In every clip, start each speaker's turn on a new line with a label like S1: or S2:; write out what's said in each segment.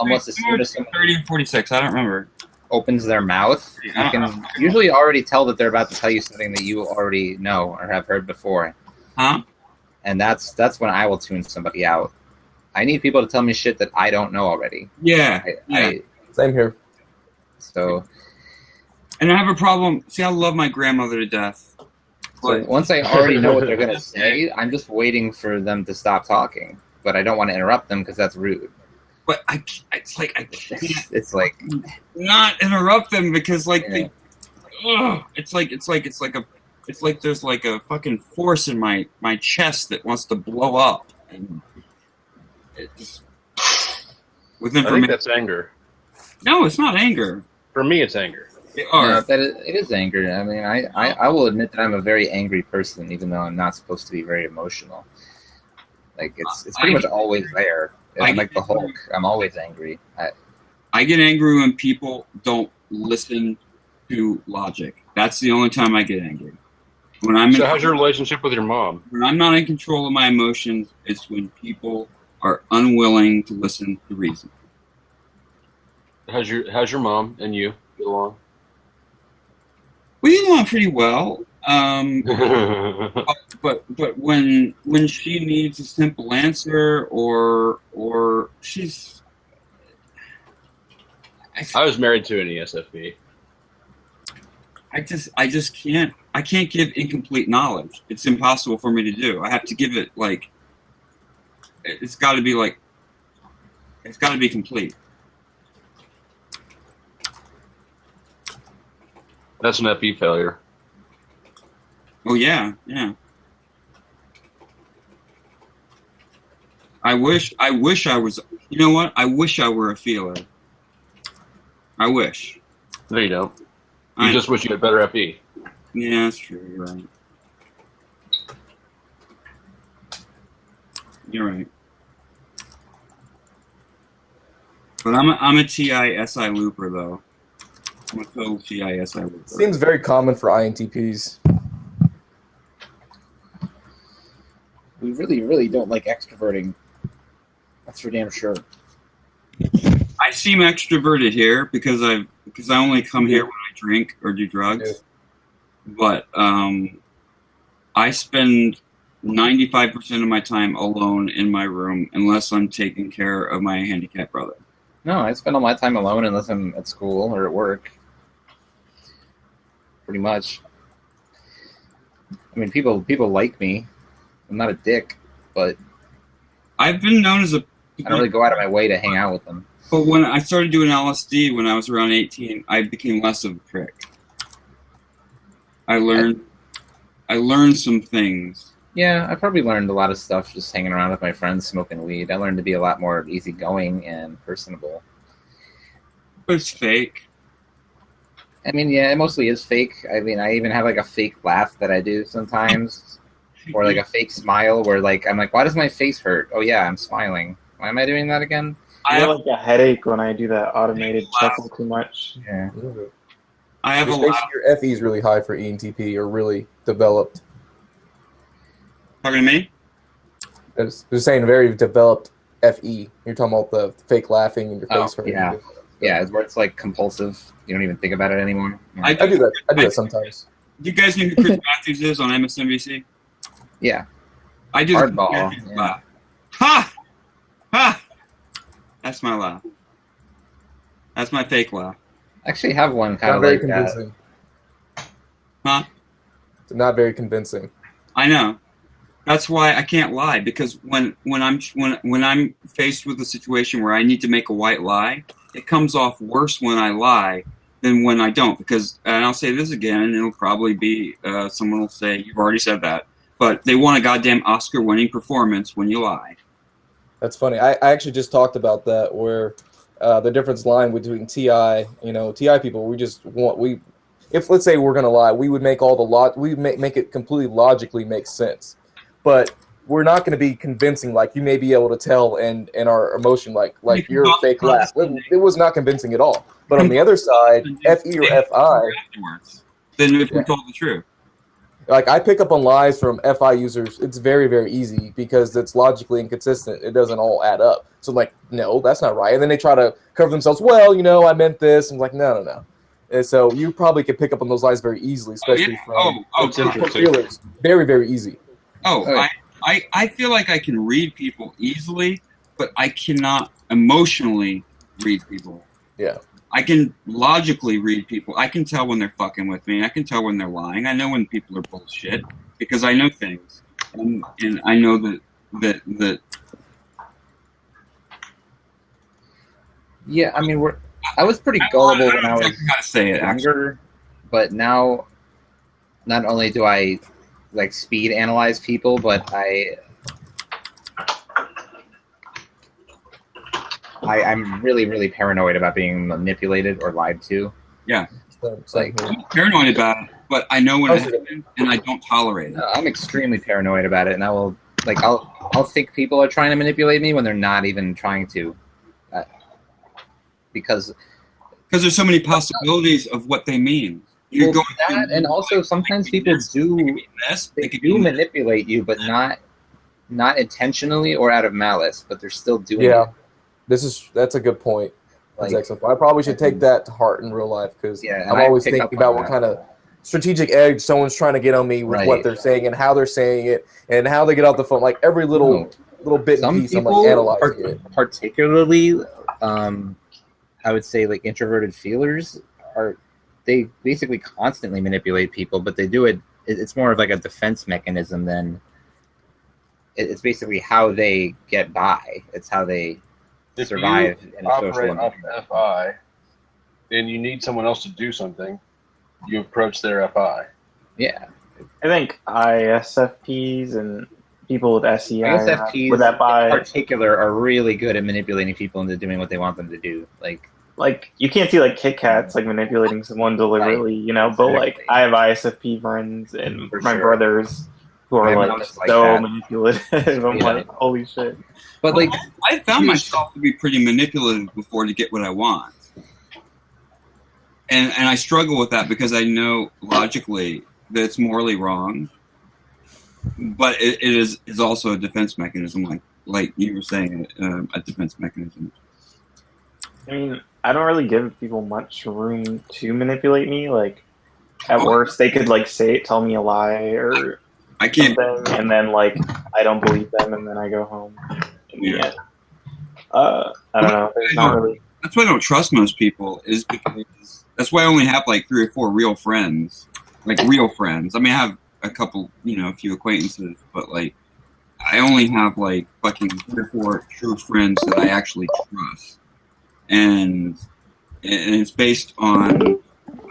S1: almost as soon as someone
S2: 30 and 46. I don't remember.
S1: opens their mouth, you can usually already tell that they're about to tell you something that you already know or have heard before.
S2: Huh?
S1: And that's when I will tune somebody out. I need people to tell me shit that I don't know already.
S2: Yeah.
S3: Same here.
S1: So,
S2: and I have a problem. See, I love my grandmother to death.
S1: So once I already know what they're going to say, I'm just waiting for them to stop talking. But I don't want to interrupt them because that's rude.
S2: But it's like I can't.
S1: It's like
S2: not interrupt them because it's like there's like a fucking force in my chest that wants to blow up. And it just with information.
S4: I think that's anger.
S2: No, it's not anger.
S4: For me, it's anger.
S1: It is anger. I mean, I will admit that I'm a very angry person, even though I'm not supposed to be very emotional. Like it's pretty much always there. I'm like the Hulk. I'm always angry.
S2: I get angry when people don't listen to logic. That's the only time I get angry.
S4: So how's your relationship with your mom?
S2: When I'm not in control of my emotions, it's when people are unwilling to listen to reason.
S4: How's your mom and you get along?
S2: We get along pretty well. But when she needs a simple answer or she's
S4: I was married to an ESFP.
S2: I just can't give incomplete knowledge. It's impossible for me to do. I have to give it it's got to be complete.
S4: That's an FE failure.
S2: Oh yeah. I wish I was. You know what? I wish I were a feeler. I wish.
S4: No, you don't. You just wish you had better FE.
S2: Yeah, that's true. You're right. You're right. But I'm a TI-SI looper though. I'm a total TI-SI looper.
S3: Seems very common for INTPs.
S5: We really, really don't like extroverting. That's for damn sure.
S2: I seem extroverted here because I only come here when I drink or do drugs. Yeah. But I spend 95% of my time alone in my room unless I'm taking care of my handicapped brother.
S1: No, I spend all my time alone unless I'm at school or at work. Pretty much. I mean, people like me. I'm not a dick, but
S2: I've been known as
S1: I don't really go out of my way to hang out with them.
S2: But when I started doing LSD when I was around 18, I became less of a prick. I learned some things.
S1: Yeah, I probably learned a lot of stuff just hanging around with my friends smoking weed. I learned to be a lot more easygoing and personable.
S2: But it's fake.
S1: I mean, yeah, it mostly is fake. I mean, I even have like a fake laugh that I do sometimes. Or like a fake smile where like I'm like, why does my face hurt? Oh yeah, I'm smiling. Why am I doing that again?
S6: I have like a headache when I do that automated chuckle too much.
S1: Yeah.
S2: I have
S3: your FE is really high for ENTP or really developed.
S2: Talking to me?
S3: I was saying very developed FE. You're talking about the fake laughing and your face hurting.
S1: Yeah. Yeah, it's where it's like compulsive. You don't even think about it anymore. Yeah.
S3: I do that. I do that sometimes.
S2: Do you guys know who Chris Matthews is on MSNBC?
S1: Yeah.
S2: I do
S1: Hardball.
S2: Laugh. Ha! Ha! That's my laugh. That's my fake laugh.
S1: I actually have one kind
S3: not
S1: of
S3: very
S1: like
S3: convincing.
S2: Huh?
S3: It's not very convincing.
S2: I know. That's why I can't lie, because when I'm faced with a situation where I need to make a white lie, it comes off worse when I lie than when I don't. Because, and I'll say this again, and it'll probably be someone will say, "You've already said that," but they want a goddamn Oscar-winning performance when you lie.
S3: That's funny. I actually just talked about that, where the difference line between TI, TI people, if let's say we're gonna lie, we would make all the we make it completely logically make sense, but we're not going to be convincing. Like you may be able to tell, and our emotion, like your fake laugh, it was not convincing at all. But on the other side, FE or FI,
S2: then if we told the truth.
S3: Like I pick up on lies from FI users. It's very, very easy because it's logically inconsistent. It doesn't all add up. So I'm like, no, that's not right. And then they try to cover themselves. Well, I meant this. I'm like, no. And so you probably could pick up on those lies very easily, especially from
S4: That's interesting.
S3: feelers. Very, very easy.
S2: I feel like I can read people easily, but I cannot emotionally read people.
S3: Yeah.
S2: I can logically read people. I can tell when they're fucking with me. I can tell when they're lying. I know when people are bullshit because I know things, and I know that.
S1: Yeah, I mean, I was pretty gullible when I was
S2: gotta say it. Actually,
S1: younger, but now, not only do I like speed analyze people, but I'm really, really paranoid about being manipulated or lied to.
S2: Yeah.
S3: So,
S1: Like,
S2: I'm paranoid about it, but I know when it happens, and I don't tolerate it.
S1: I'm extremely paranoid about it, and I'll think people are trying to manipulate me when they're not even trying to, because
S2: there's so many possibilities of what they mean. You're
S1: well,
S2: going
S1: that,
S2: through,
S1: and also sometimes people do they do manipulate you, but not intentionally or out of malice, but they're still doing
S3: yeah.
S1: it.
S3: That's a good point. That's
S1: Like,
S3: excellent. I probably should take that to heart in real life because
S1: Yeah, and
S3: I'm
S1: I
S3: always
S1: pick up
S3: thinking about
S1: on
S3: what
S1: that.
S3: kind of strategic edge someone's trying to get on me with
S1: Right.
S3: what they're saying and how they're saying it and how they get off the phone. Like every little bit and
S1: Some
S3: piece, I'm
S1: people
S3: like
S1: are
S3: analyzing it.
S1: particularly, I would say, like introverted feelers they basically constantly manipulate people, but they do it. It's more of like a defense mechanism than it's basically how they get by. It's how they
S4: If
S1: survive
S4: you
S1: in a social
S4: operate off
S1: environment.
S4: FI and you need someone else to do something, you approach their FI.
S1: Yeah,
S6: I think ISFPs and people with SEI
S1: ISFPs
S6: with that
S1: in particular are really good at manipulating people into doing what they want them to do.
S6: Like you can't see like Kit Kats like manipulating someone deliberately, but like
S1: Exactly.
S6: I have ISFP friends and
S1: For
S6: my
S1: sure.
S6: brothers who are
S1: My
S6: like
S1: mom's like
S6: so
S1: that.
S6: manipulative. I'm
S1: Yeah.
S6: like, holy shit.
S1: But like,
S2: I found myself to be pretty manipulative before to get what I want, and I struggle with that because I know logically that it's morally wrong, but it is also a defense mechanism, like you were saying, a defense mechanism.
S6: I mean, I don't really give people much room to manipulate me. Like at worst, they could like tell me a lie or
S2: I can't.
S6: something, and then like I don't believe them, and then I go home.
S2: Yeah.
S6: I don't know. There's not really.
S2: That's why I don't trust most people. Is because that's why I only have like 3 or 4 real friends, like real friends. I mean, I have a couple, a few acquaintances, but like I only have like fucking 3 or 4 true friends that I actually trust, and it's based on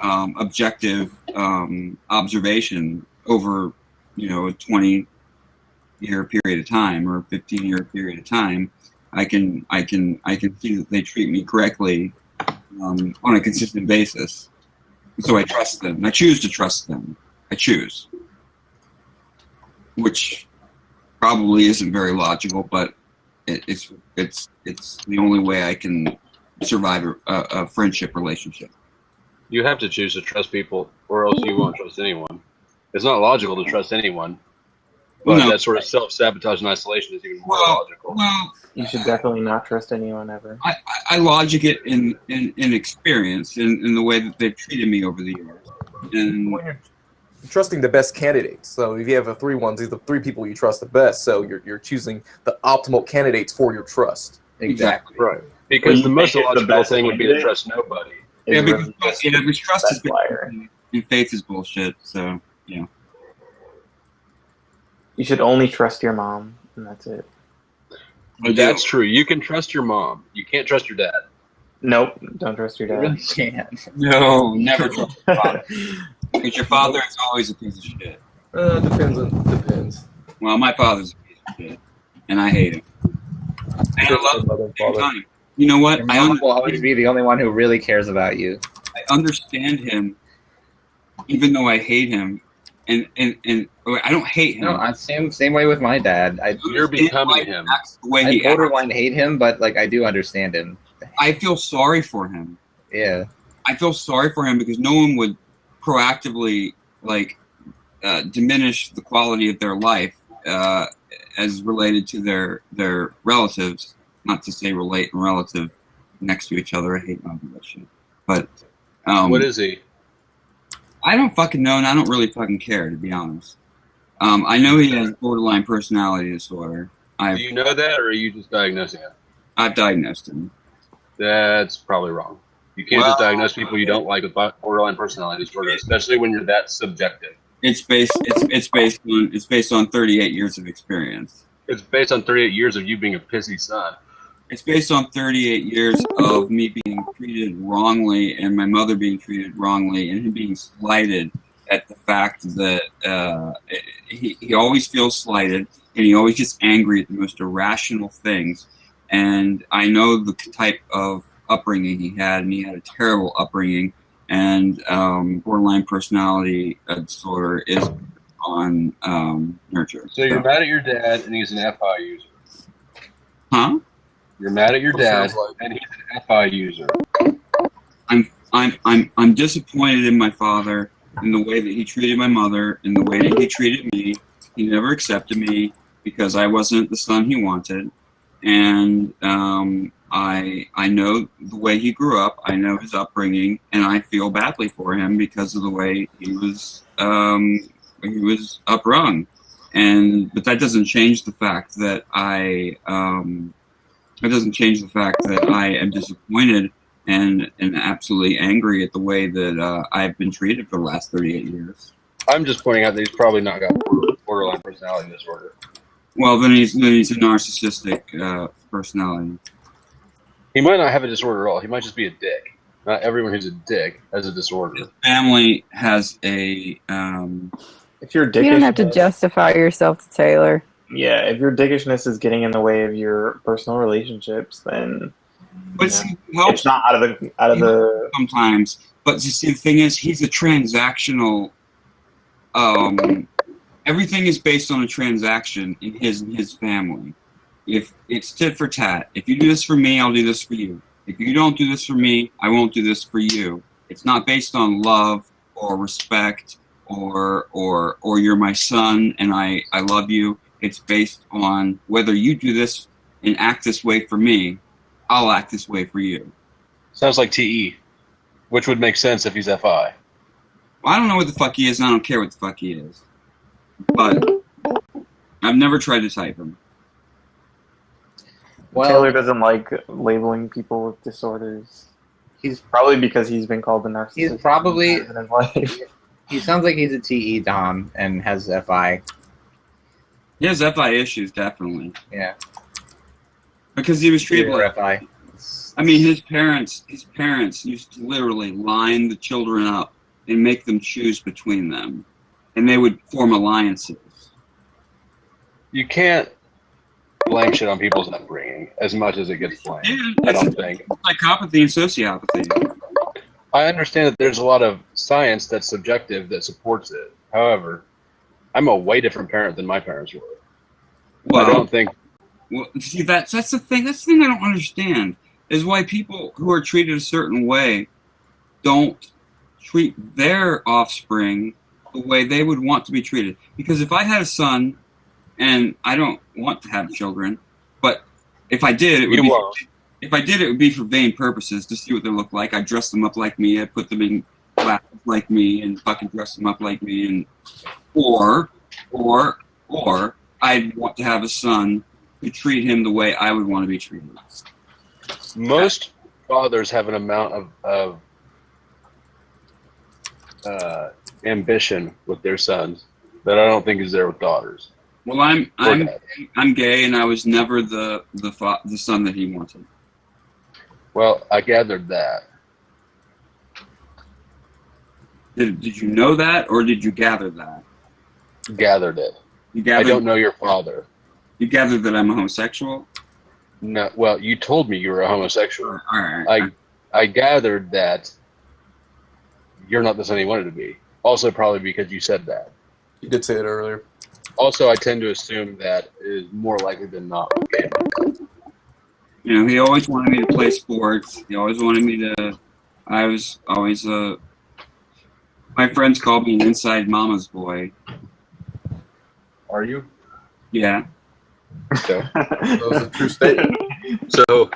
S2: objective observation over a 20-year period of time or a 15-year period of time. I can see that they treat me correctly on a consistent basis, so I trust them. I choose to trust them. I choose, which probably isn't very logical, but it's the only way I can survive a friendship relationship.
S4: You have to choose to trust people, or else you won't trust anyone. It's not logical to trust anyone, but
S2: No.
S4: that sort of self-sabotage and isolation is even more logical.
S2: Well,
S6: You should definitely not trust anyone ever.
S2: I logic it in experience in the way that they've treated me over the years. And
S3: When you're trusting the best candidates. So if you have 3 ones, these are the 3 people you trust the best. So you're choosing the optimal candidates for your trust.
S1: exactly.
S4: Right. Because
S6: you
S4: the most
S6: think it's the
S4: illogical
S6: best
S4: thing would be to
S6: candidate?
S4: trust nobody.
S2: yeah,
S6: Is really
S2: because trust is
S6: best liar.
S2: and faith is bullshit. So
S6: You should only trust your mom, and that's it.
S4: That's true. You can trust your mom. You can't trust your dad.
S6: Nope, don't trust your
S1: You
S6: dad.
S1: really can't.
S2: No, never trust your father. Because your father is always a piece of shit.
S3: Depends.
S2: Well, my father's a piece of shit, and I hate him. And I love him at the same time. You know what?
S1: Your mom will always be the only one who really cares about you.
S2: I understand him, even though I hate him, and I don't hate him.
S1: No, same way with my dad.
S4: You're becoming him.
S2: That's the way
S1: I
S2: he acts.
S1: borderline hate him, but like I do understand him.
S2: I feel sorry for him.
S1: Yeah.
S2: I feel sorry for him because no one would proactively diminish the quality of their life as related to their relatives. Not to say relate and relative next to each other. I hate all that shit. But
S4: What is he?
S2: I don't fucking know, and I don't really fucking care, to be honest. I know he has borderline personality disorder.
S4: Do you know that, or are you just diagnosing it?
S2: I've diagnosed him.
S4: That's probably wrong. You can't just diagnose people you don't like with borderline personality disorder, especially when you're that subjective.
S2: It's based on 38 years of experience.
S4: It's based on 38 years of you being a pissy son.
S2: It's based on 38 years of me being treated wrongly and my mother being treated wrongly and him being slighted at the fact that he always feels slighted and he always gets angry at the most irrational things. And I know the type of upbringing he had, and he had a terrible upbringing. And borderline personality disorder is on nurture.
S4: So you're mad at your dad, and he's an FI user.
S2: Huh?
S4: You're mad at your dad, and he's an FI user.
S2: I'm disappointed in my father, in the way that he treated my mother, in the way that he treated me. He never accepted me because I wasn't the son he wanted, and I know the way he grew up. I know his upbringing, and I feel badly for him because of the way he was uprung. But that doesn't change the fact that I am disappointed and absolutely angry at the way that I've been treated for the last 38 years.
S4: I'm just pointing out that he's probably not got borderline personality disorder.
S2: Well, then he's a narcissistic personality.
S4: He might not have a disorder at all. He might just be a dick. Not everyone who's a dick has a disorder.
S2: His family has a.
S6: If your dickishness,
S7: You don't have to justify yourself to Taylor.
S6: Yeah, if your dickishness is getting in the way of your personal relationships, then
S2: But see, it helps
S6: it's not out of the.
S2: sometimes. But you see, the thing is, he's a transactional. Everything is based on a transaction in his family. If it's tit for tat, if you do this for me, I'll do this for you. If you don't do this for me, I won't do this for you. It's not based on love or respect or you're my son and I love you. It's based on whether you do this and act this way for me, I'll act this way for you.
S4: Sounds like TE, which would make sense if he's FI.
S2: Well, I don't know what the fuck he is, and I don't care what the fuck he is. But I've never tried to type him.
S5: Well,
S6: Taylor doesn't like labeling people with disorders.
S5: he's
S6: Probably because he's been called the narcissist.
S5: He's probably-
S6: in his life.
S5: he sounds like he's a TE Dom and has FI.
S2: He has FI issues, definitely.
S5: Yeah,
S2: Because he was treated
S5: or
S2: like...
S5: FI.
S2: I mean, his parents used to literally line the children up and make them choose between them. And they would form alliances.
S4: You can't blame shit on people's upbringing as much as it gets blamed.
S2: Yeah,
S4: I
S2: that's
S4: don't think.
S2: psychopathy and sociopathy.
S4: I understand that there's a lot of science that's subjective that supports it. However, I'm a way different parent than my parents were.
S2: Well,
S4: I don't think.
S2: Well, see, that's the thing. That's the thing I don't understand is why people who are treated a certain way don't treat their offspring the way they would want to be treated. Because if I had a son, and I don't want to have children, but if I did, it would be.
S4: won't.
S2: If I did, it would be for vain purposes to see what they look like. I'd dress them up like me. I'd put them in classes like me, and fucking dress them up like me, and or I'd want to have a son who treat him the way I would want to be treated.
S4: Most fathers have an amount of ambition with their sons that I don't think is there with daughters.
S2: Well, I'm gay, and I was never the son that he wanted.
S4: Well, I gathered that.
S2: Did you know that, or did you gather that?
S4: Gathered it.
S2: You
S4: I
S2: gathered.
S4: don't know your father.
S2: You gathered that I'm a homosexual.
S4: No, well, you told me you were a homosexual.
S2: All right.
S4: I gathered that you're not the son he wanted to be. Also, probably because you said that.
S3: You did say it earlier.
S4: Also, I tend to assume that is more likely than not. Okay.
S2: You know, he always wanted me to play sports. He always wanted me to. I was always My friends call me an inside mama's boy.
S4: Are you?
S2: Yeah.
S4: Okay.
S3: That was a true statement.
S4: So